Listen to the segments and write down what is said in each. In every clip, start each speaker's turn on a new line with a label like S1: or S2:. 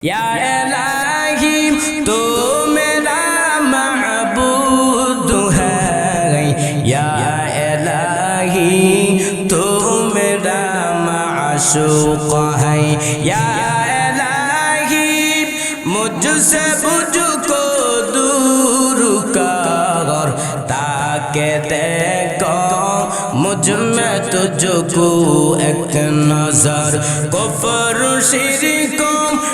S1: या इलाही तू मेरा महबूब है, या इलाही तू मेरा माशूक है, या इलाही मुझसे मुझको दूर कर, ताके देखो मुझ में तुझको एक नजर। कुफ्र शिरको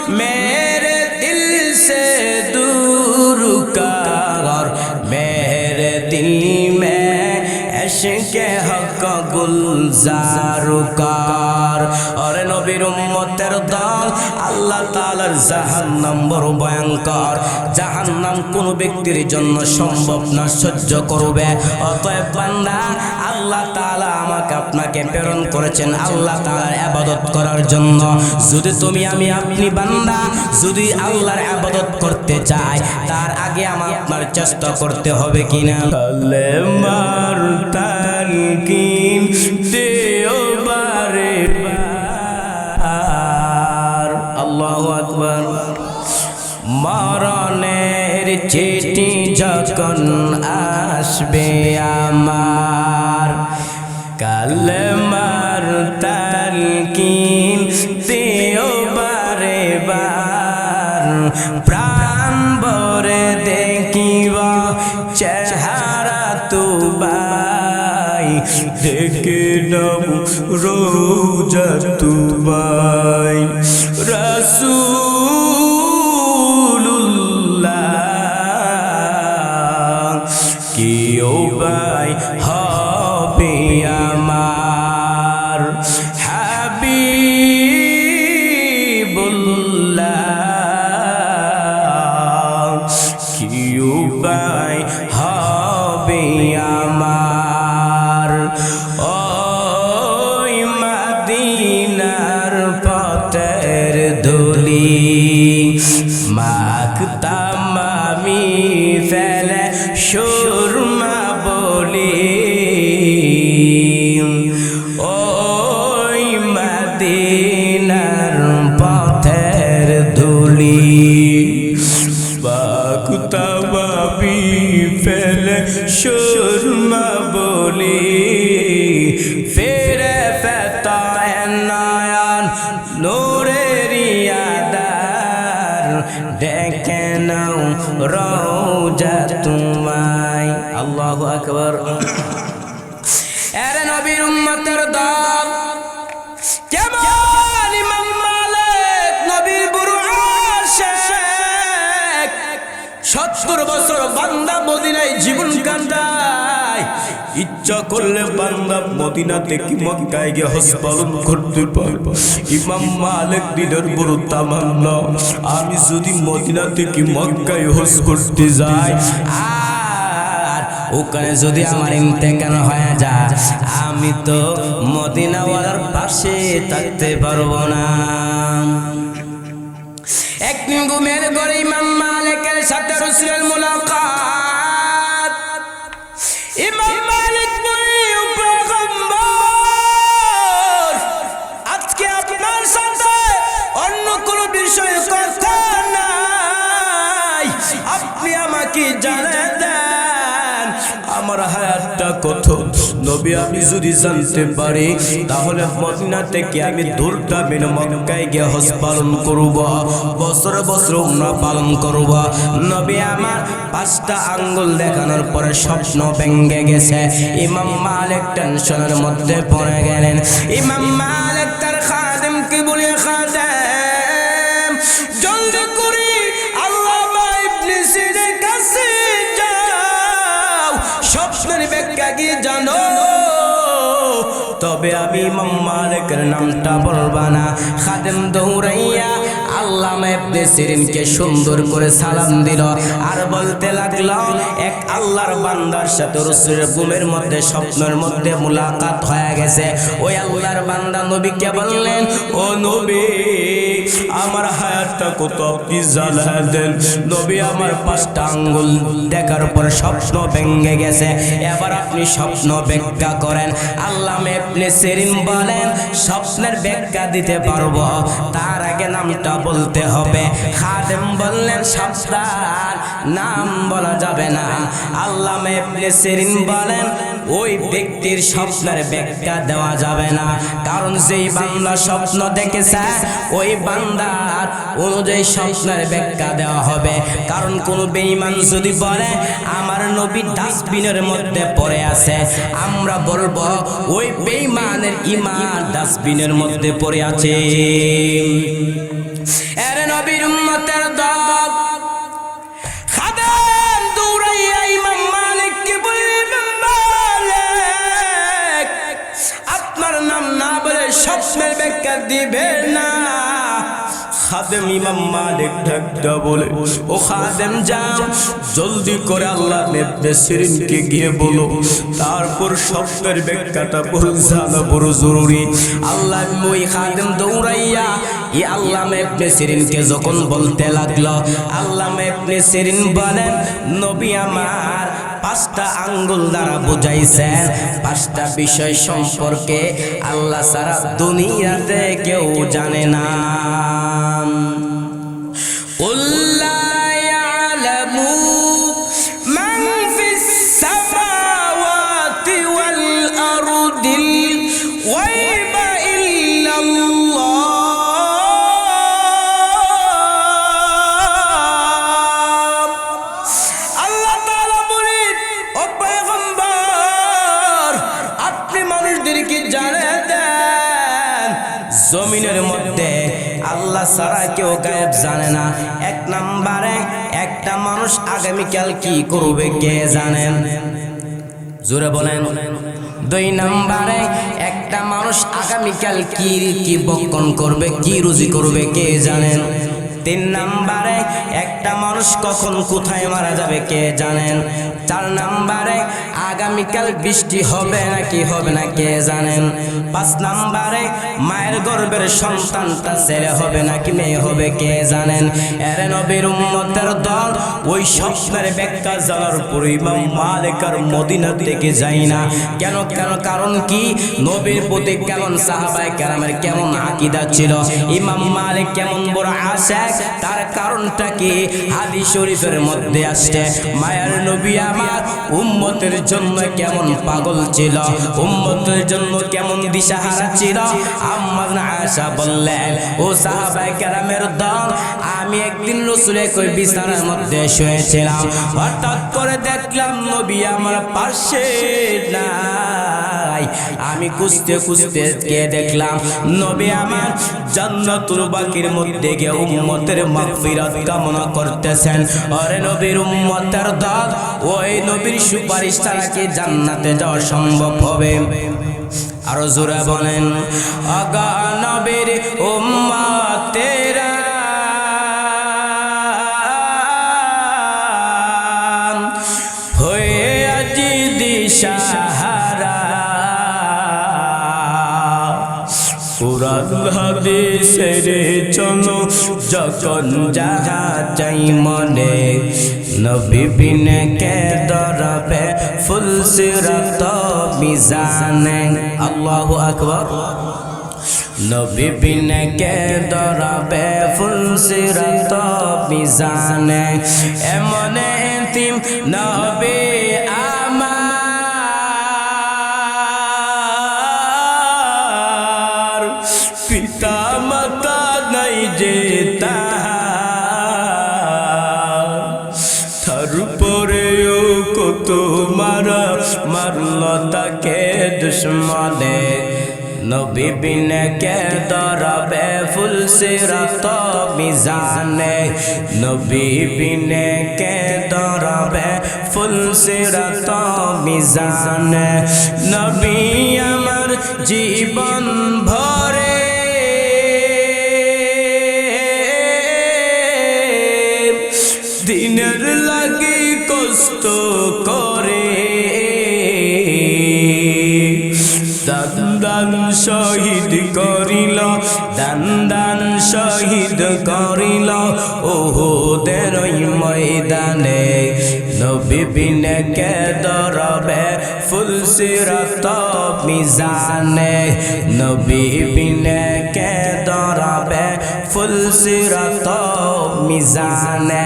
S1: मेरे दिल से दूर कर, मेरे दिल में इश्क़ हक़ गुलजार कर। और नबीर उम्मतेर दल আল্লাহ তাআলার জাহান্নাম বড় ভয়ঙ্কর। জাহান্নাম কোন ব্যক্তির জন্য সম্ভব না সহ্য করবে। অতএব বান্দা, আল্লাহ তাআলা আমাকে আপনাকে প্রেরণ করেছেন আল্লাহ তাআলার ইবাদত করার জন্য। যদি তুমি আমি আপনি বান্দা যদি আল্লাহর ইবাদত করতে চাই, তার আগে আপনার চেষ্টা করতে হবে কিনা। কালেমার তালকিন দিও বারে আল্লাহু আকবার। মরণের চিঠি যখন আসবে আমার, কালেমার তালকিন দিও বারে বার, প্রাণ ভরে দেখিব চেহারা তুবাই, দেখে নাও রোজা তুবাই। রাসূলুল্লাহ কেউ ভাই হবে আমার, হাবিবুল্লাহ কেউ ভাই হবে আমার। ওই মদিনার পথের ধুলি মাখতাম আমি ফেলে সুরমা বলি, ওই মদিনার পথের ধুলি মাখতাম আমি ফেলে সুরমা বলি। ফিরে ফেতায় নয়ন নূরের আধার, দেখে নাও রওজা তোমায়। আল্লাহু আকবার। এরে নবীর উম্মতের দল, কেমন ইমাম মালিক নবীর বুড়ো আশিক, 70 বছর বান্দা মদিনায় জীবন কাটায়। ইচ্ছা করলে বান্দা মদিনা থেকে মক্কায় গিয়ে হজ পালন করতে পারবে। ইমাম মালিক দিনের বড় তামান্না, আমি যদি মদিনা থেকে মক্কায় হজ করতে যাই আর ওখানে যদি আমার ইন্তেকাল হয়ে যায়, আমি তো মদিনাওয়ালার পাশে থাকতে পারবো না। একদিন ঘুমের ঘরে ইমাম মালিকের সাথে রাসূলের মুলাকাত। ইমাম মালিক বলে, ও পয়গম্বর, আজকে আপনার সাথে অন্য কোন বিষয়ে কথা নাই, আপনি আমাকে জানিয়ে দেন আমার হায়াতটা কত। নবী, আমি যদি জানতে পারি তাহলে মদিনা থেকে আমি দূরটা বিনা মক্কায় গিয়ে হজ পালন করব, বছর বছর উমরা পালন করব। নবী আমার 5টা আঙ্গুল দেখানোর পরে স্বপ্ন ভেঙে গেছে। ইমাম মালিক টেনশনের মধ্যে পড়ে গেলেন। ইমাম মালিক তার খাদেমকে বলে, খাদেম জলদি করে আল্লামা ইবনে সিরিনের কাছে যাও, স্বপ্নের ব্যাখ্যা কি জানো? তবে আমি ইমাম মালিকের নামটা বলবা না। খাদেম দৌড়াইয়া আল্লামা ইবনে সিরিনকে সুন্দর করে সালাম দিল আর বলতে লাগলো, এক আল্লাহর বান্দার সাথে রাসূলের ঘুমের মধ্যে স্বপ্নের মধ্যে মুলাকাত হয়ে গেছে। ওই আল্লাহর বান্দা নবীকে বললেন, ও নবী, আমার হায়াতটা কত আপনি জানায় দেন। নবী আমার 5টা আঙ্গুল দেখার পরে স্বপ্ন ভেঙে গেছে, এবার আপনি স্বপ্ন ব্যাখ্যা করেন। আল্লামা ইবনে সিরিন বলেন, স্বপ্নের ব্যাখ্যা দিতে পারবো, তার আগে নামটা বলতে হবে। খাদেম বললেন সাবধান, নাম বলা যাবে না। আল্লামা ইবনে সিরিন বলেন ওই ব্যক্তির স্বপ্নের ব্যাখ্যা দেওয়া যাবে না, কারণ যেই বান্দা স্বপ্ন দেখেছে ওই বান্দার অনুযায়ী স্বপ্নের ব্যাখ্যা দেওয়া হবে। কারণ কোন বেঈমান যদি বলে আমার নবী ডাস্টবিনের মধ্যে পড়ে আছে, আমরা বলবো ওই বেঈমানের ঈমান ডাস্টবিনের মধ্যে পড়ে আছে। এর নবীর উম্মতের দল খাদেম দৌড়াইয়া ইমাম মালিককে বললেন, মালিক আপনার নাম না বলে স্বপ্নের ব্যাখ্যা দিবে না। খাদেম ইমাম মালিক ঢাকটা বলে, ও খাদেম যাও জলদি করে আল্লাহ ইবনে সিরিনকে গিয়ে বলো, তারপর স্বপ্নের ব্যাখ্যাটা জানা বড় জরুরি। আল্লাহ ওই খাদেম দৌড়াইয়া আল্লামা ইবনে সিরিনকে যখন বলতে লাগলো, আল্লামা ইবনে সিরিন বলেন নবী আমার 5টা আঙ্গুল দ্বারা বুঝাইছেন 5টা বিষয় সম্পর্কে আল্লাহ সারা দুনিয়াতে কেউ জানে না। قل لا يعلم من في السماوات والأرض الغيب إلا الله আল্লাহ তাআলা বলেন, ও পয়গম্বর আপনি মানুষদেরকে জানিয়ে দেন জমিনের মধ্যে আল্লাহ ছাড়া কেউ গায়েব জানে না। 1 নম্বরে একটা মানুষ আগামীকাল কি করবে কে জানেন? জোরে বলেন। 2 নম্বরে একটা মানুষ আগামীকাল কি বক্ষণ করবে, কি রুজি করবে কে জানেন? 3 নম্বরে একটা মানুষ কখন কোথায় মারা যাবে কে জানেন? 4 নম্বরে আগামীকাল বৃষ্টি হবে নাকি হবে না কে জানেন? 5 নম্বরে মায়ের গর্ভের সন্তানটা ছেলে হবে নাকি মেয়ে হবে কে জানেন? এর নবীর উম্মতের দল ওই স্বপ্নের ব্যাখ্যা জানার পরে ইমাম মালিক আর মদিনা থেকে যাই না। কেন? কারণ কি নবীর প্রতি কেমন সাহাবায়ে কেরামের কেমন আকীদা ছিল, ইমাম মালিক কেমন বড় আশিক, তার কারণটা কি হাদিস শরীফের মধ্যে আসছে। মায়ের নবী আমার উম্মতের জন্য কেমন পাগল ছিল, উম্মতের জন্য কেমন দিশাহারা ছিল। আম্মা আয়েশা বললেন, ও সাহাবায়ে কেরামের দল আমি একদিন রাসূলের কই বিছানার মধ্যে শুয়েছিলাম, হঠাৎ করে দেখলাম নবী আমার পাশে নাই। আমি খুঁজতে গিয়ে দেখলাম নবী আমার জান্নাতুল বাকির মধ্যে গিয়ে উম্মতের মাগফিরাত কামনা করতেছেন। আরে নবীর উম্মতের দল ওই নবীর সুপারিশ ছাড়া কি জান্নাতে যাওয়া সম্ভব হবে? আরো জোরে বলেন, আগা নবীর উম্মতেরা হয়ে আজি দিশাহারা, কুরআন হাদিসের চলো যখন যাহা চাই মনে, নবী বিনে কে দরবে ফুল সিরাত মিজানে। আল্লাহু আকবার। নবী বিনে কে দরবে ফুল সিরাত মিজানে, এমন এতিম নবী আমার, পিতা মাতা নাই যে তার পরেও কত মারল তাকে দুশ্মনে, নবী বিনে কে দরবে ফুল সিরাত মিজানে, নবী বিনে কে দরবে ফুল সিরাত মিজানে। নবী আমার জীবন ভরে দিনের লাগি কষ্ট করে, দান শহীদ করিল, দান শহীদ করিল ওহুদের ময়দানে, নবী বিনে কে দরবে ফুল সিরাত মিজানে, নবী বিনে কে দরবে ফুল ফুলসিরাত মিজানে।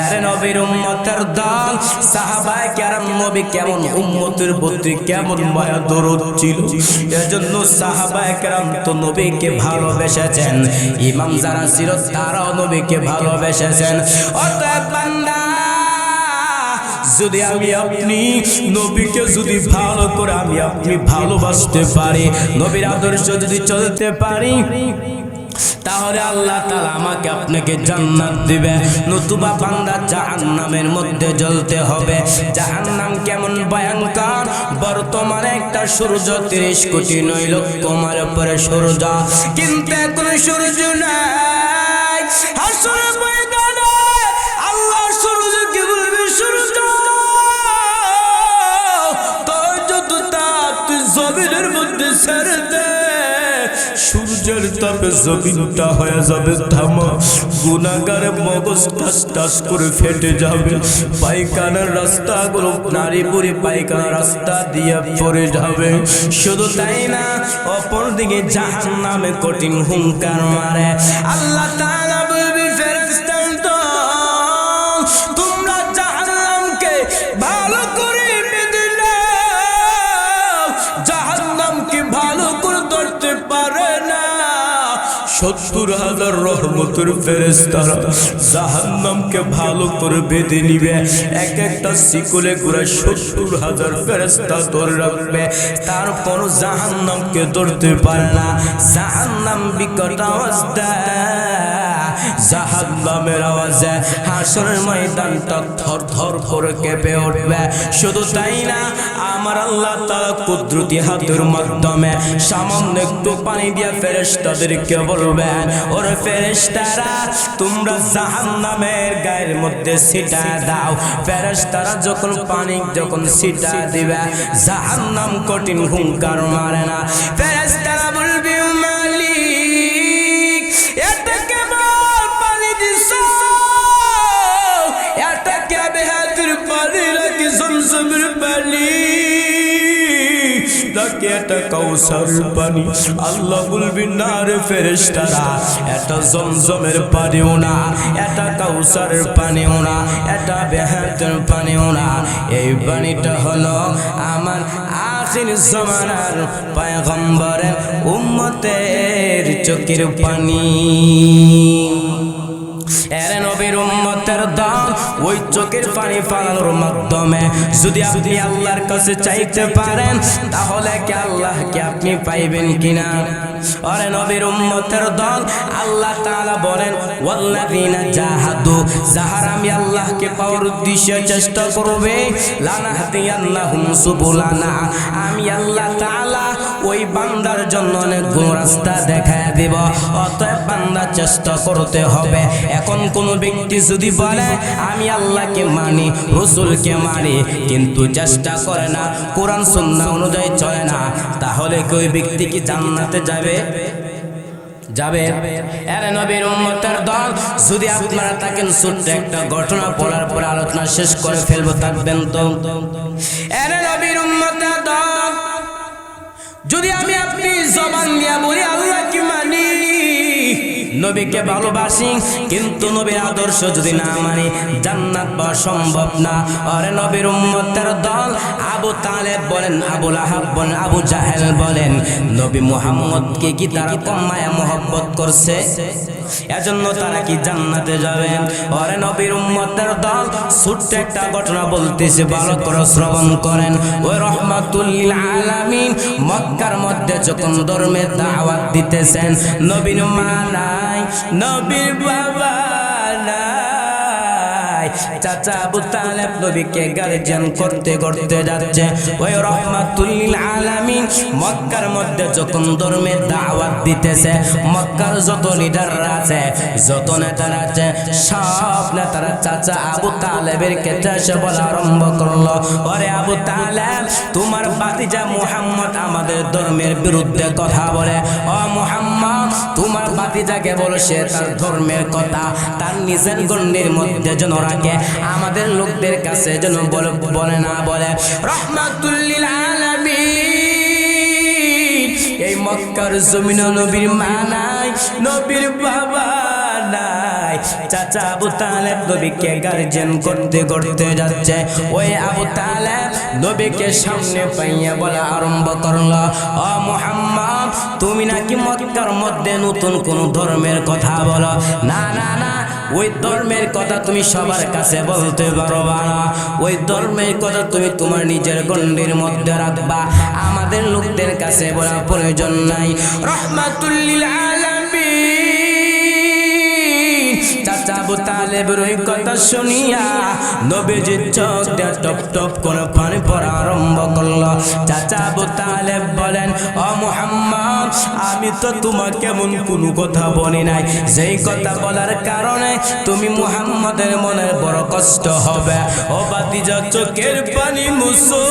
S1: আরে নবীর উম্মতের দল সাহাবায়ে কেরাম নবী কেমন উম্মতের প্রতি কেমন মায়া দরদ ছিল, এজন্য সাহাবায়ে কেরাম তো নবীকে ভালোবেসেছেন, ইমাম যারা ছিল তারাও নবীকে ভালোবেসেছেন। অতএব বান্দা, যদি আমি আপনি নবীকে যদি ভালো করে আমি আপনি ভালোবাসতে পারি, নবীর আদর্শ যদি চলতে পারি, তাহলে আল্লাহ তাআলা আমাকে আপনাকে জান্নাত দিবে। নতুবা বান্দা জাহান্নামের মধ্যে জ্বলতে হবে। জাহান্নাম কেমন ভয়ঙ্কর! বর্তমানে একটা সূর্য 30 কোটি 9 লক্ষ মাইল উপরে সূর্য, কিন্তু এখন সূর্য নাই। হাসরের ময়দানে আল্লাহ সূর্যকে বলবে, সূর্য তোর যত তাপ তুই জমিনের মধ্যে ছেড়ে দে। সূর্যের তাপে জমিনটা হয়ে যাবে থামা, গুনাহগারে মগজ টাস টাস করে ফেটে যাবে, পায়খানার রাস্তাগুলো নারী বুড়ি পায়খানার রাস্তা দিয়ে পড়ে যাবে। শুধু তাই না, অপরদিকে জাহান্নামে কঠিন হুঙ্কার মারে। আল্লাহ তাআলা বলবে, ফেরেশতারা তোমরা জাহান্নামকে ভালো করে বেঁধে নাও। জাহান্নামকে ভালো করে ধরতে পারে না। 70,000 রহমতের ফেরেশতারা জাহান্নামকে ভালো করে বেঁধে নিবে। এক একটা শিকলে করে 70,000 ফেরেশতা ধরে রাখবে, তারপর জাহান্নামকে ধরতে পারে না। জাহান্নাম বিকট আওয়াজ দেয়, জাহান্নামের আওয়াজে হাসরের ময়দানটা থর থর করে কেঁপে উঠবে। শুধু তাই না, আমার আল্লাহ তাআলা কুদরতি হাতের মাধ্যমে সামান্য একটু পানি দিয়ে ফেরেশতাদেরকে বলবেন, ওরে ফেরেশতারা তোমরা জাহান্নামের গায়ের মধ্যে ছিটা দাও। ফেরেশতারা যখন পানি ছিটা দিবে, জাহান্নাম কঠিন হুঙ্কার মারে না। ফেরেশতারা বলবে, মালিক এটা কেমন পানি দিছো? এটা কি বেহাতের পানি নাকি জমজমের পানি নাকি এটা কাউসারের পানি? আল্লাহ বলবি, না রে ফেরেশতারা, এটা জমজমের পানিও না, এটা কাউসারের পানিও না, এটা বেহাতের পানিও না। এই পানিটা হলো আমার আখির জামানার পয়গম্বরের উম্মতের চোখের পানি। এর নবীর উম্মতের দল ওই চোখের পানি ফেলানোর মাধ্যমে যদি আপনি আল্লাহর কাছে চাইতে পারেন, তাহলে কি আল্লাহকে আপনি পাইবেন কিনা? আরে নবীর উম্মতের দল আল্লাহ তাআলা বলেন, ওয়াল্লাযিনা জাহাদু, যাহারা আমি আল্লাহকে পাওয়ার উদ্দেশ্যে চেষ্টা করবে, লানাহদিয়ান্নাহুম সুবুলানা, আমি আল্লাহ তাআলা ওই বান্দার জন্য অনেক রাস্তা দেখায় দেব। অতএব বান্দা চেষ্টা করতে হবে। এখন কোন ব্যক্তি যদি বলে আমি আল্লাহকে মানি, রাসূলকে মানি, কিন্তু চেষ্টা করে না, কোরআন সুন্নাহ অনুযায়ী চলে না, তাহলে কি ওই ব্যক্তি কি জান্নাতে যাবে? যাবে? আরে নবীর উম্মতের দল, যদি আপনারা থাকেন ছোট্ট একটা ঘটনা বলার পর আলোচনা শেষ করে ফেলবো, থাকবেন তো? আরে নবীর উম্মতের দল, যদি আমি আপনি জবান দিয়ে বলি আল্লাহকে মানি, নবীকে ভালোবাসি, কিন্তু নবীর আদর্শ যদি না মানি, জান্নাত পাওয়া সম্ভব না। আরে নবীর উম্মতের দল আবু তালেব বলেন, আবু লাহাব বলেন, আবু জাহেল বলেন, নবী মুহাম্মদকে কি তারা কম মায়া মহব্বত করছে? এজন্য তারা কি জান্নাতে যাবে? আরে নবীর উম্মতের দল, ছোট্ট একটা ঘটনা বলতেছে, ভালো করে শ্রবণ করেন। ওই রহমাতুল লিল আলামিন মক্কার মধ্যে যখন ধর্মের দাওয়াত দিতেছেন, নবীর মা নাই, নবীর বাবা নাই, চাচা আবু তালেব নবীকে গার্জিয়ান করতে করতে যাচ্ছে। ওই রহমাতুল লিল আলামিন মক্কার মধ্যে যখন ধর্মের দাওয়াত দিতেছে, মক্কার যত লিডাররা আছে, যত নেতারা আছে, সব নেতারা চাচা আবু তালেবের কাছে এসে বলা আরম্ভ করলো, ওরে আবু তালেব, তোমার ভাতিজা মুহাম্মদ আমাদের ধর্মের বিরুদ্ধে কথা বলে। ও মুহাম্মদ, তোমার ভাতিজাকে বলো সে তার ধর্মের কথা তার নিজের গণ্যের মধ্যে যেন রাখে, আমাদের লোকদের কাছে যেন বলে না বলে। রহমাতুল লিল আলামিন এই মক্কার জমিনে নবীর মা নাই, নবীর বাবা চাচা আবু তালেব নবীকে গার্জেন করতে করতে যাচ্ছে। ওই আবু তালেব নবীকে সামনে পাইয়া বলা আরম্ভ করলো, ও মুহাম্মদ, তুমি নাকি মক্কার মধ্যে নতুন কোন ধর্মের কথা বলো? না না না, ওই ধর্মের কথা তুমি সবার কাছে বলতে পারবা না। ওই ধর্মের কথা তুমি তোমার নিজের গণ্ডির মধ্যে রাখবা, আমাদের লোকদের কাছে বলার প্রয়োজন নাই। রাহমাতুল লিল আলামিন চাচা আবু তালেবের ওই কথা শুনিয়া নবীজির চোখ দিয়ে টপ টপ করে পানি পড়া আরম্ভ করলো। চাচা আবু তালেব বলেন, ও মুহাম্মদ, আমি তো তোমাকে এমন কোনো কথা বলি নাই যেই কথা বলার কারণে তুমি মুহাম্মদের মনের বড় কষ্ট হবে। ও ভাতিজা, চোখের পানি মুছো,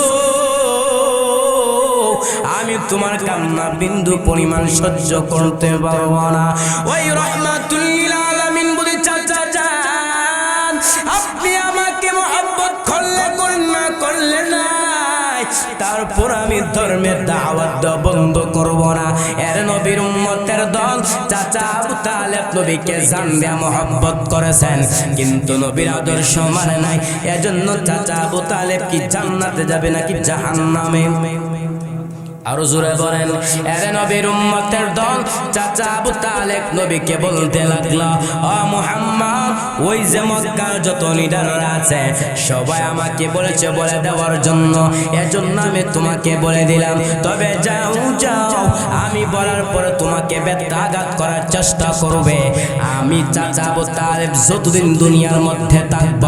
S1: আমি তোমার কান্না বিন্দু পরিমাণ সহ্য করতে পারবো না। ওই রাহমাতুল লিল আলামিন বলে, চাচা যান, আপনি আমাকে মহব্বত করলে না করলে নাই, তারপর আমি ধর্মের দাওয়াত দেওয়া বন্ধ করব না। এর নবীর উম্মতের দল চাচা আবু তালেব নবীকে জান দিয়া মহব্বত করেছেন, কিন্তু নবীর আদর্শ মানে নাই। এজন্য চাচা আবু তালেব কি জান্নাতে যাবে নাকি জাহান্নামে? আরো জোরে বলেন। এর নবীর উম্মতের দল চাচা আবু তালেব নবীকে বলতে লাগলো, ও মুহাম্মদ, ওই যে মক্কার যত লিডাররা আছে সবাই আমাকে বলেছে বলে দেওয়ার জন্য, এজন্য আমি তোমাকে বলে দিলাম। তবে যাও যাও, আমি বলার পরে তোমাকে ব্যথাঘাত করার চেষ্টা করবে। আমি চাচা আবু তালেব যতদিন দুনিয়ার মধ্যে থাকব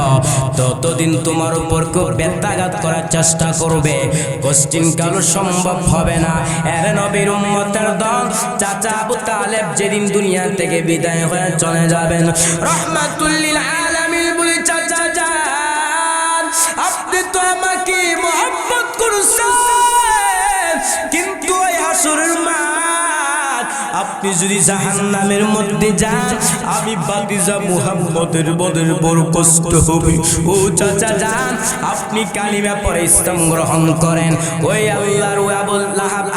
S1: ততদিন তোমার উপর খুব ব্যথাঘাত করার চেষ্টা করবে, কোশ্চিন কালো সম্ভব হবে না। এর নবীর উম্মতের দল চাচা আবু তালেব যেদিন দুনিয়া থেকে বিদায় হয়ে চলে যাবেন, রাহমাতুল লিল আলামিন বলে, চাচা যান, আপনি তো আমাকে মহব্বত করছেন, কিন্তু ওই হাসরের মাঠ আপনি যদি জাহান্নামের মধ্যে যান, আমি ভাতিজা মুহাম্মদের বদের বড় কষ্ট হবে। ও চাচা যান, আপনি কালিমা পড়ে ইসলাম গ্রহণ করেন। ওই আল্লাহর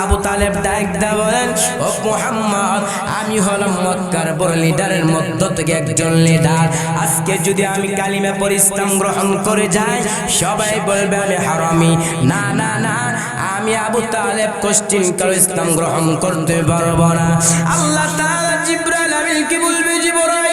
S1: আবু তালেব ডাকদা বলেন, ও মুহাম্মদ, আমি হলাম মক্কার বড় লিডারের মধ্য থেকে একজন লিডার। আজকে যদি আমি কালিমা পড়ে ইসলাম গ্রহণ করে যাই, সবাই বলবে আমি হারামি। না না না, আমি আবু তালেব কোশ্চিন কালো ইসলাম গ্রহণ করতে পারবো না। আল্লাহ তাআলা জিবরাইল আমিনকে বলবে, জিবরাইল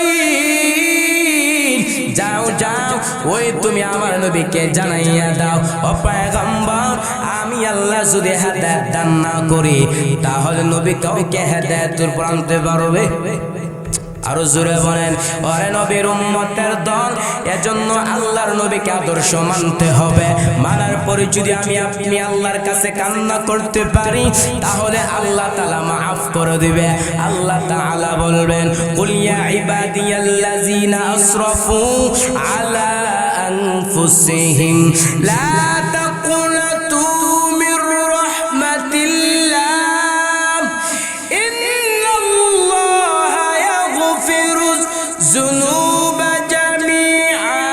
S1: যাও যাও, ওই তুমি আমার নবীকে জানাইয়া দাও, ও পয়গম্বর, আমি আল্লাহ যদি হেদায়েত দান না করি তাহলে নবী কাউকে হেদায়েতের উপর আনতে পারবে? আরো জোরে বলেন। ওরে নবীর উম্মতের দল, এজন্য আল্লাহর নবীকে আদর্শ মানতে হবে। মানার পরে যদি আমি আপনি আল্লাহর কাছে কান্না করতে পারি তাহলে আল্লাহ তাআলা মাফ করে দিবে। আল্লাহ তাআলা বলবেন, কুল ইয়া ইবাদিয়াল্লাযিনা আসরাফু আলা আনফুসিহিম লা তাকুনাতু মির রাহমাতিল্লাহ الذنوب جميعا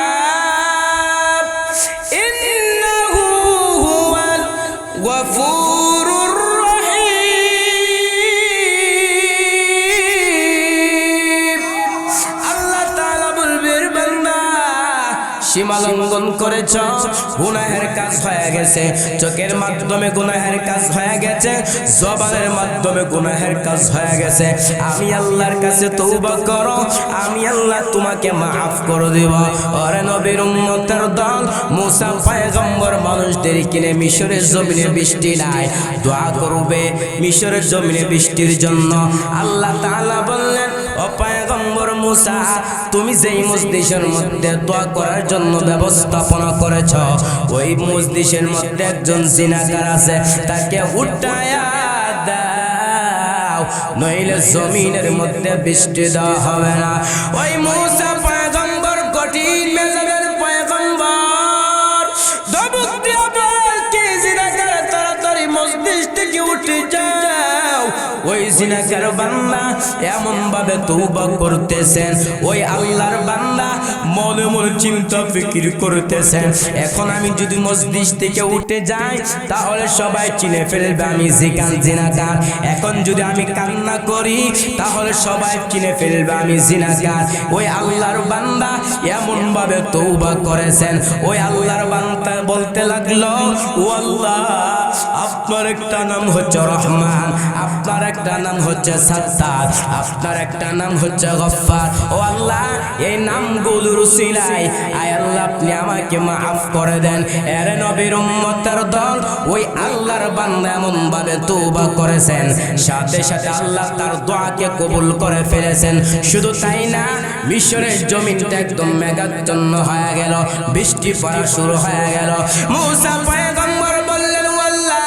S1: إنه هو الغفور الرحيم। আল্লাহ তাআলা বলবেন, বান্দা সীমা লঙ্ঘন করেছ, গুনাহের কাজ হয়ে গেছে, চোখের মাধ্যমে গুনাহের কাজ হয়ে গেছে, জবানের মাধ্যমে গুনাহের কাজ হয়ে গেছে, আমি আল্লাহর কাছে তওবা করো, আমি আল্লাহ তোমাকে মাফ করে দেব। ওরে নবীর উম্মতের দল, মুসা পয়গম্বর মানুষদের কিনে মিশরের জমিনে বৃষ্টি নাই, দোয়া করবে মিশরের জমিনে বৃষ্টির জন্য। আল্লাহ তাআলা বললেন, ও পয়গম্বর মুসা, তুমি যেই মজলিসের মধ্যে দোয়া করার জন্য ব্যবস্থাপনা করেছ, ওই মজলিসের মধ্যে একজন জিনাকার আছে, তাকে উঠায়া দাও, নইলে জমিনের মধ্যে বৃষ্টি দেওয়া হবে না। ওই মুসা পয়গম্বর কঠিন মেজাজের পয়গম্বর, দবুক দিয়া বলকে জিনাকার তাড়াতাড়ি মজলিস থেকে উঠে যাও। ওই জিনাকার বান্দা এমন ভাবে তওবা করতেছেন, ওই আল্লাহর বান্দা মনে আমল চিন্তা ফিকির করতেছেন। এখন আমি যদি মসজিদ থেকে উঠে যাই তাহলে সবাই চিনে ফেলবে আমি জিনাকার। এখন যদি আমি কান্না করি তাহলে সবাই চিনে ফেলবে আমি জিনাকার। ওই আল্লাহর বান্দা এমন ভাবে তওবা করেছেন। ওই আল্লাহর বান্দা বলতে লাগলো, ও আল্লাহ, আপনার একটা নাম হচ্ছে রহমান, আপনার একটা নাম হচ্ছে সাত্তার, আপনার একটা নাম হচ্ছে গফফার। ও আল্লাহ, এই নামগুলোর উসিলায় আয় আল্লাহ আপনি আমাকে মাফ করে দেন। এর নবীর উম্মতের দল ওই আল্লাহর বান্দা এমন ভাবে তওবা করেছেন, সাথে সাথে আল্লাহ তার দোয়াকে কবুল করে ফেলেছেন। শুধু তাই না, মিশরের জমিনটা একদম মেঘাচ্ছন্ন হয়ে গেল, বৃষ্টি পড়া শুরু হয়ে গেল। মুসা পয়গম্বর বললেন, আল্লাহ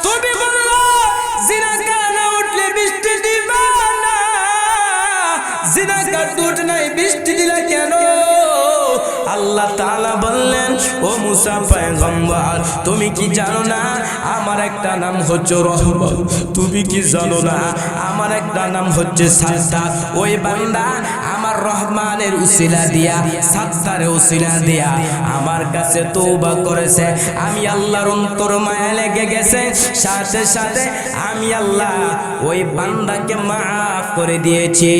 S1: তুমি বললো জিনাকার না উঠলে বৃষ্টি দিবা না, জিনাকার তো উঠে নাই, বৃষ্টি দিলা কেন? আল্লাহ তাআলা বললেন, ও মুসা পয়গম্বর, তুমি কি জানো না আমার একটা নাম হচ্ছে রহমান? তুমি কি জানো না আমার একটা নাম হচ্ছে সাত্তার? ওই বান্দা আমার রহমানের উসিলা দিয়া, সাত্তারের উসিলা দিয়া আমার কাছে তওবা করেছে। আমি আল্লাহর অন্তর মায়া লেগে গেছে, সাথে সাথে আমি আল্লাহ ওই বান্দাকে মাফ করে দিয়েছি।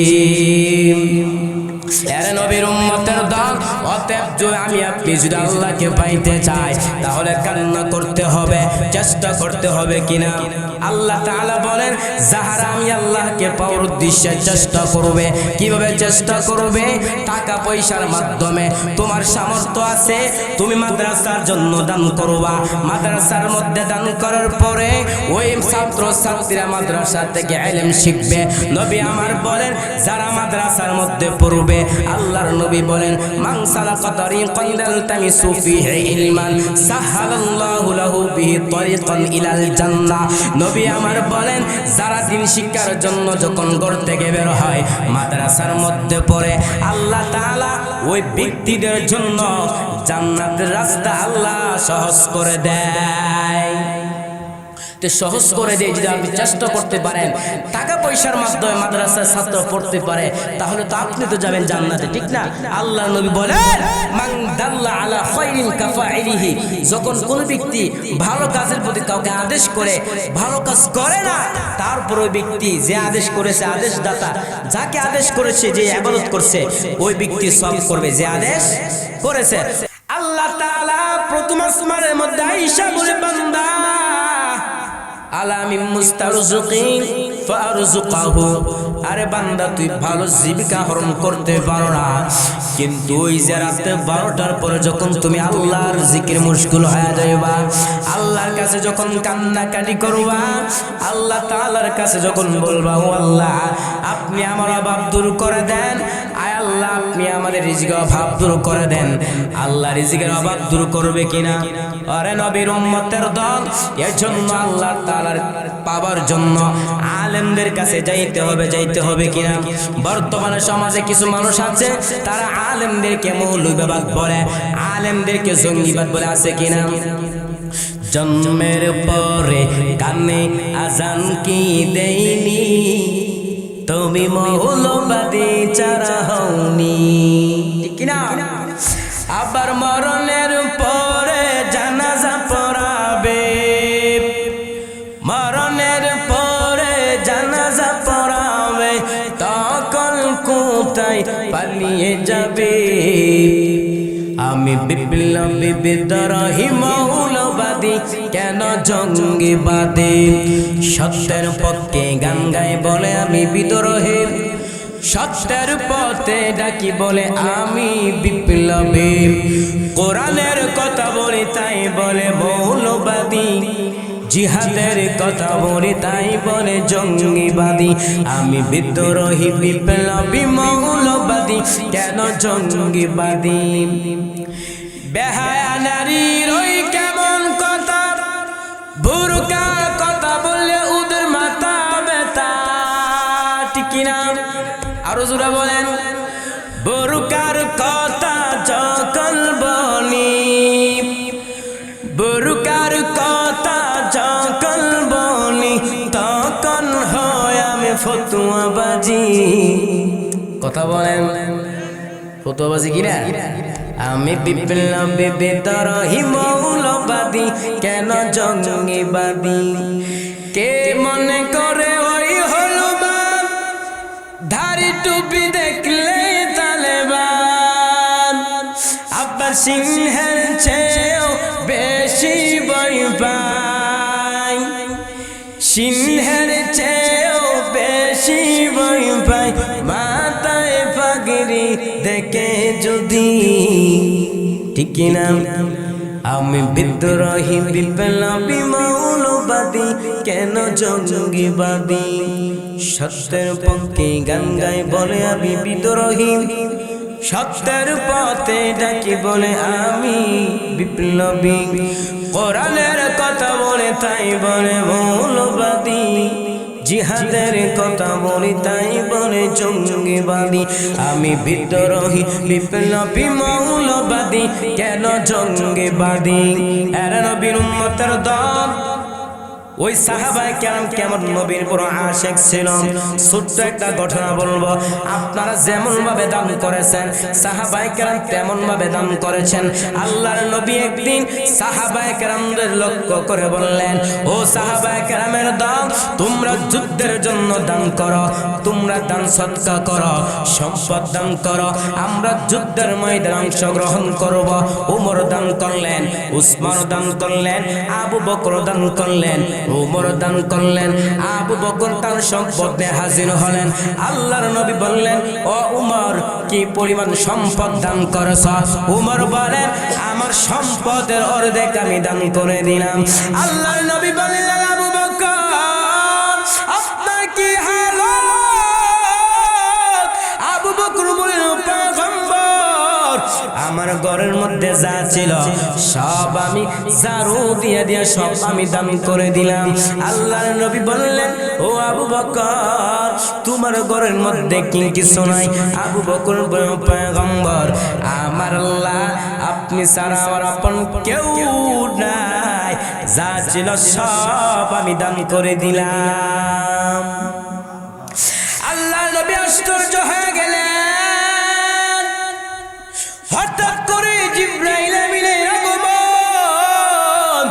S1: এর নবীর উম্মতের দল, অতএব যদি আমি আপনি যদি আল্লাহকে পাইতে চাই তাহলে কান্না করতে হবে, চেষ্টা করতে হবে কিনা? আল্লাহ তাআলা বলেন, যাহারা আমি আল্লাহকে পাওয়ার উদ্দেশ্যে চেষ্টা করবে। কিভাবে চেষ্টা করবে? টাকা পয়সার মাধ্যমে। তোমার সামর্থ্য আছে, তুমি মাদ্রাসার জন্য দান করবা। মাদ্রাসার মধ্যে দান করার পরে ওই ছাত্র ছাত্রীরা মাদ্রাসা থেকে ইলম শিখবে। নবী আমার বলেন, যারা মাদ্রাসার মধ্যে পড়বে, আল্লাহর নবী বলেন, মান সালাকা তারিকান ইয়ালতামিসু ফীহি ইলমান সাহালাল্লাহু লাহু বিহি তারিকান ইলাল জান্নাহ। নবী আমার বলেন, যারা দিন শিক্ষার জন্য যখন ঘর থেকে বের হয়, মাদ্রাসার মধ্যে পড়ে, আল্লাহ তাআলা ওই ব্যক্তিদের জন্য জান্নাতের রাস্তা আল্লাহ সহজ করে দেয়। তো সহজ করে দিয়ে যদি আপনি চেষ্টা করতে পারেন, টাকা পয়সার মাধ্যমে মাদ্রাসার ছাত্র পড়তে পারে, তাহলে তো আপনি তো যাবেন জান্নাতে, ঠিক না? আল্লাহ নবী বলেন, মান দাল্লা আলা খায়রিন কাফাইলিহি, যখন কোন ব্যক্তি ভালো কাজের প্রতি কাউকে আদেশ করে, ভালো কাজ করে না, তারপর ওই ব্যক্তি যে আদেশ করেছে, আদেশদাতা যাকে আদেশ করেছে, যে ইবাদত করছে, ওই ব্যক্তি সব করবে যে আদেশ করেছে। আল্লাহ তাআলা প্রথম আসমানের মধ্যে আয়েশা বলে, বান্দা আলামিন মুস্তারযুকিন ফারযুকাহু, আরে বান্দা তুই ভালো জীবিকা হরণ করতে পারো না, কিন্তু ওই যে রাতে 12টার পরে যখন তুমি আল্লাহর জিকির মুশগুল হয়ে যাইবা, আল্লাহর কাছে যখন কান্নাকাটি করবা, আল্লাহ তাআলার কাছে যখন বলবা, ও আল্লাহ আপনি আমার অভাব দূর করে দেন, আয় আল্লাহ আপনি আমাদের রিজিকের অভাব দূর করে দেন। আল্লাহ রিজিকের অভাব দূর করবে কিনা? আরে নবীর উম্মতের দল, এর জন্য আল্লাহ তাআলার পাওয়ার জন্য আলেমদের কাছে যাইতে হবে কিনা? বর্তমানে সমাজে কিছু মানুষ আছে, তারা আলেমদেরকে মৌলবাদ বলে, আলেমদেরকে জঙ্গিবাদ বলে, আছে কিনা? জন্মের পরে কানে আজান কি দেইনি, তুমি মৌলবাদী চারা হওনি, ঠিক কিনা? আবার মরণের পরে জানাজা পড়াবে, মরণের পরে জানাজা পড়াবে, তখন কোথায় পালিয়ে যাবে? আমি বিপ্লবী বিদ্রোহী মৌলবাদী, কেন জঙ্গিবাদী? সত্যের পক্ষে গান গাই বলে আমি বিদ্রোহী, সত্যের পথে ডাকি বলে আমি বিপ্লবী, কোরআনের কথা বলি তাই বলে মৌলবাদী, জিহাদের কথা বলি তাই বলে জঙ্গিবাদী। আমি বিদ্রোহী বিপ্লবী মৌলবাদী, কেন জঙ্গিবাদী? বেহায়া নারীর ওই কেমন কথা, বুরকা কথা বললে ওদের মাথা ব্যথা, ঠিক না? আরো জোরে বলেন, বুরকার কথা যখন বলি, বুরকার কথা যখন বলি, তখন হয় আমি ফতুয়াবাজি। কথা বলেন, ফতোয়াবাজি কিনা আমি বিপ্লবী বিদ্রোহী মৌলবাদী কেন জঙ্গিবাদী কে মনে করে ওই হলুমান ধারি টুপি দেখলে তালেবান আব্বাস সিংহের চেয়েও বেশি ভয় পাই সিংহের চেয়েও বেশি ভয় পাই মাথায় পাগড়ি দেখে যদি ঠিক না আমি বিদ্রোহী বিপ্লবী মৌলবাদী কেন জঙ্গিবাদী সত্যের পক্ষে গান গাই বলে আমি বিদ্রোহী সত্যের পথে ডাকি বলে আমি বিপ্লবী কোরআনের কথা বলে তাই বলে মৌলবাদী জিহাদের কথা বলি তাই বলে জঙ্গিবাদী আমি বিদ্রোহী বিপ্লবী মৌলবাদী কেন জঙ্গিবাদী এরা নবীর উম্মতের দল ওই সাহাবায়ে কেরাম কেমন নবীর বড় আশিক ছিল ছোট্ট একটা ঘটনা বলবো আপনারা যেমন ভাবে দান করেছেন সাহাবায়ে কেরাম তেমন ভাবে দান করেছেন আল্লাহর নবী একদিন সাহাবায়ে কেরামদের লক্ষ্য করে বললেন ও সাহাবায়ে কেরামের দল তোমরা যুদ্ধের জন্য দান করো তোমরা দান সদকা করো সম্পদ দান করো আমরা যুদ্ধের ময়দানে অংশগ্রহণ করব ওমর দান করলেন উসমান দান করলেন আবু বকর দান করলেন ওমর দান করলেন আবু বকর তার সম্পদ নিয়ে হাজির হলেন আল্লাহর নবী বললেন ও উমর কি পরিমাণ সম্পদ দান করেছ উমর বলেন আমার সম্পদের অর্ধেক আমি দান করে দিলাম আল্লাহর নবী বললেন আবু বকর আপনার কি হালত আবু বকর বললেন পয়গম্বর আমার ঘরের মধ্যে যা ছিল সব আমি জারু দিয়ে দিয়ে সব আমি দান করে দিলাম আল্লাহর নবী বললেন ও আবু বকর তোমার ঘরের মধ্যে কি কিছু নাই আবু বকর পয়গম্বর আমার আল্লাহ আপনি ছাড়া আমার আপন কেউ নাই যা ছিল সব আমি দান করে দিলাম আল্লাহর নবী আশ্চর্য হয়ে গেলেন হঠাৎ করে জিবরাইল আমিনের আগমন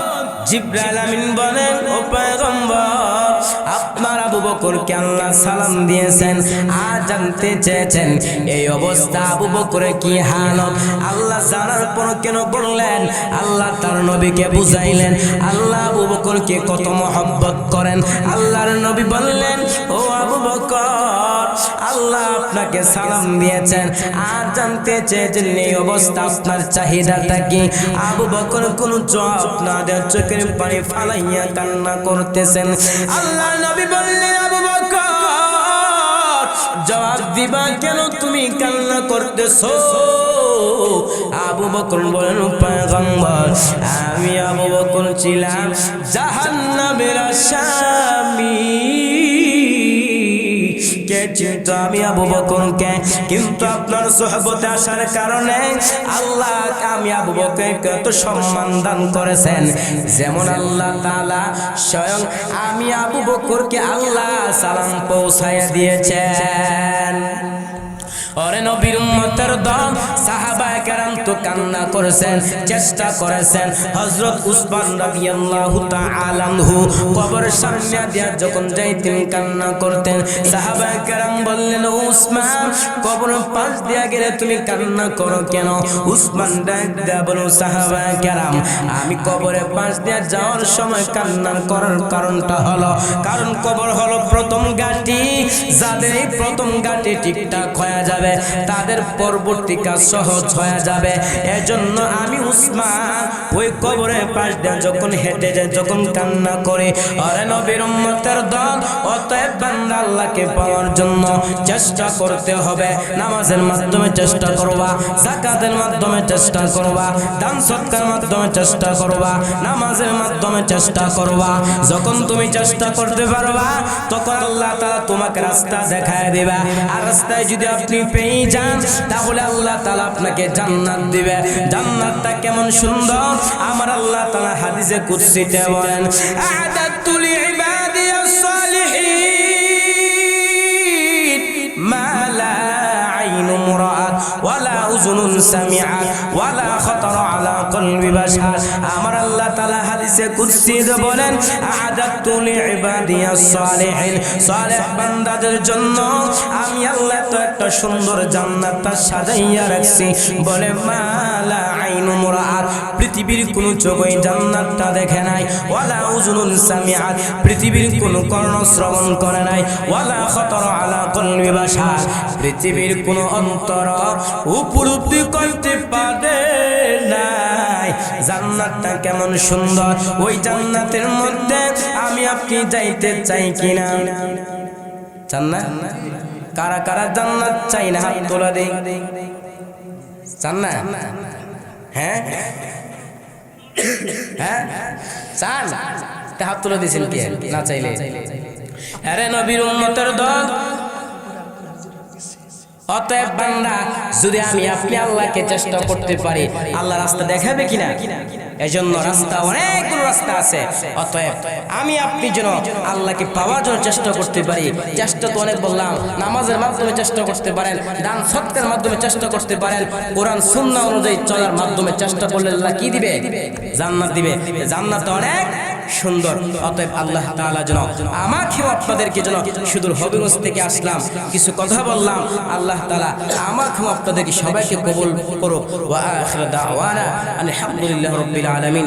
S1: জিবরাইল আমিন বলেন ও পয়গম্বর আপনার আবু বকরকে আল্লাহ সালাম দিয়েছেন আর জানতে চেয়েছেন এই অবস্থা আবু বকরের কি হালত আল্লাহ জানার পর কেন বললেন আল্লাহ তার নবীকে বুঝাইলেন আল্লাহ আবু বকরকে কত মহব্বত করেন আল্লাহর নবী বললেন ও আবু বকর আল্লাহ আপনাকে সালাম দিয়েছেন আর জানতে চেয়েছেন এই অবস্থা আপনার চাহিদাটা কি আবু বকর কোন জবাব না দিয়ে চোখের পানি ফালাইয়া কান্না করতেছেন আল্লাহ নবী বললেন আবু বকর জবাব দিবা কেন তুমি কান্না করতেছো আবু বকর বলেন পয়গম্বর আমি আবু বকর ছিলাম জাহান্নামের আসামি চিন্তা আমি আবু বকরকে কিন্তু আপনার সোহবতে আসার কারণে আল্লাহ আমি আবু বকরকে এত সম্মান দান করেছেন যেমন আল্লাহ তাআলা স্বয়ং আমি আবু বকরকে আল্লাহ সালাম পৌঁছায়া দিয়েছেন ওরে নবীর উম্মতের দল সাহাবায়ে কেরাম তো কান্না করেছেন চেষ্টা করেছেন হযরত উসমান রাদিয়াল্লাহু তাআলা আনহু কবরের সামনে দিয়া যখন যাইতেন কান্না করতেন সাহাবায়ে কেরাম বললেন উসমান কবরের পাশ দিয়া গেলে তুমি কান্না করো কেন উসমান ডাক দিয়া বলল সাহাবায়ে কেরাম আমি কবরের পাশ দিয়া যাওয়ার সময় কান্না করার কারণটা হলো কারণ কবর হলো প্রথম ঘাঁটি যাদের এই প্রথম ঘাঁটি ঠিকঠাক হয়ে যাবে তাদের পরবর্তী কাজ সহজ হয়ে যাবে এজন্য আমি উসমান ওই কবরের পাশ দিয়ে যখন হেঁটে যায় যখন কান্না করে আরে নবীর উম্মতের দল অতএব বান্দা আল্লাহকে পাওয়ার জন্য চেষ্টা করতে হবে নামাজের মাধ্যমে চেষ্টা করবা যাকাতের মাধ্যমে চেষ্টা করবা দান সদকার মাধ্যমে চেষ্টা করবা নামাজের মাধ্যমে চেষ্টা করবা যখন তুমি চেষ্টা করতে পারবা তখন আল্লাহ তাআলা তোমাকে রাস্তা দেখায় দিবে আর রাস্তায় যদি আপনি পেয়ে যান তাহলে আল্লাহ তাআলা আপনাকে জান্নাত দিবে জান্নাতটা কেমন সুন্দর আমার আল্লাহ তাআলা হাদিসে কুদসিতে বলেন আ'দাতু লিইবাদিয়াস সালিহিন মা লা আইনুন রাআত ওয়া লা উযুনুন সামিআত ওয়ালা খাতারা আলা কলবি বাশার। আমার আল্লাহ তাআলা হাদিসে কুদসিতে বলেন আ'আদাতু লিইবাদিয়াস সালিহিন, সালেহ বান্দাদের জন্য আমি আল্লাহ তো একটা সুন্দর জান্নাতটা সাজাইয়া রাখছি। বলে মালা আইনুন রাআত, পৃথিবীর কোন চোখ ওই জান্নাতটা দেখে নাই, ওয়ালা উযুনুন সামিআত, পৃথিবীর কোন কর্ণ শ্রবণ করে নাই, ওয়ালা খাতারা আলা কলবি বাশার, পৃথিবীর কোন অন্তর উপলব্ধি করতে পারে নাই জান্নাতটা কেমন সুন্দর। ওই জান্নাতের মধ্যে আমি আপনি যাইতে চাই কিনা? চান না? কারা কারা জান্নাত চাই না হাত তোলা দেই। চান না? হ্যাঁ হ্যাঁ চান? হাত তুলে দিয়েছেন কে না চাইলে? আরে নবীর উম্মতের দল, অতএব বান্দা যদি আমি আপনি আল্লাহকে চেষ্টা করতে পারি, আল্লাহ রাস্তা দেখাবে কিনা? এজন্য রাস্তা অনেকগুলো রাস্তা আছে। অতএব আমি আপনি যেন আল্লাহকে পাওয়ার জন্য চেষ্টা করতে পারি। চেষ্টা তো অনেক বললাম, নামাজের মাধ্যমে চেষ্টা করতে পারেন, দান সদকার মাধ্যমে চেষ্টা করতে পারেন, কোরআন সুন্নাহ অনুযায়ী চলার মাধ্যমে চেষ্টা করলে আল্লাহ কি দিবে? জান্নাত দিবে। জান্নাত অনেক সুন্দর। অতএব আল্লাহ তাআলা যেন আমাকে আপনাদেরকে যেন সুদূর হবিগঞ্জ থেকে আসলাম, কিছু কথা বললাম, আল্লাহ তাআলা আমাকে আপনাদেরকে সবাইকে কবুল করুক। ওয়া আখিরু দাওয়ানা আলহামদুলিল্লাহি রাব্বিল আলামিন।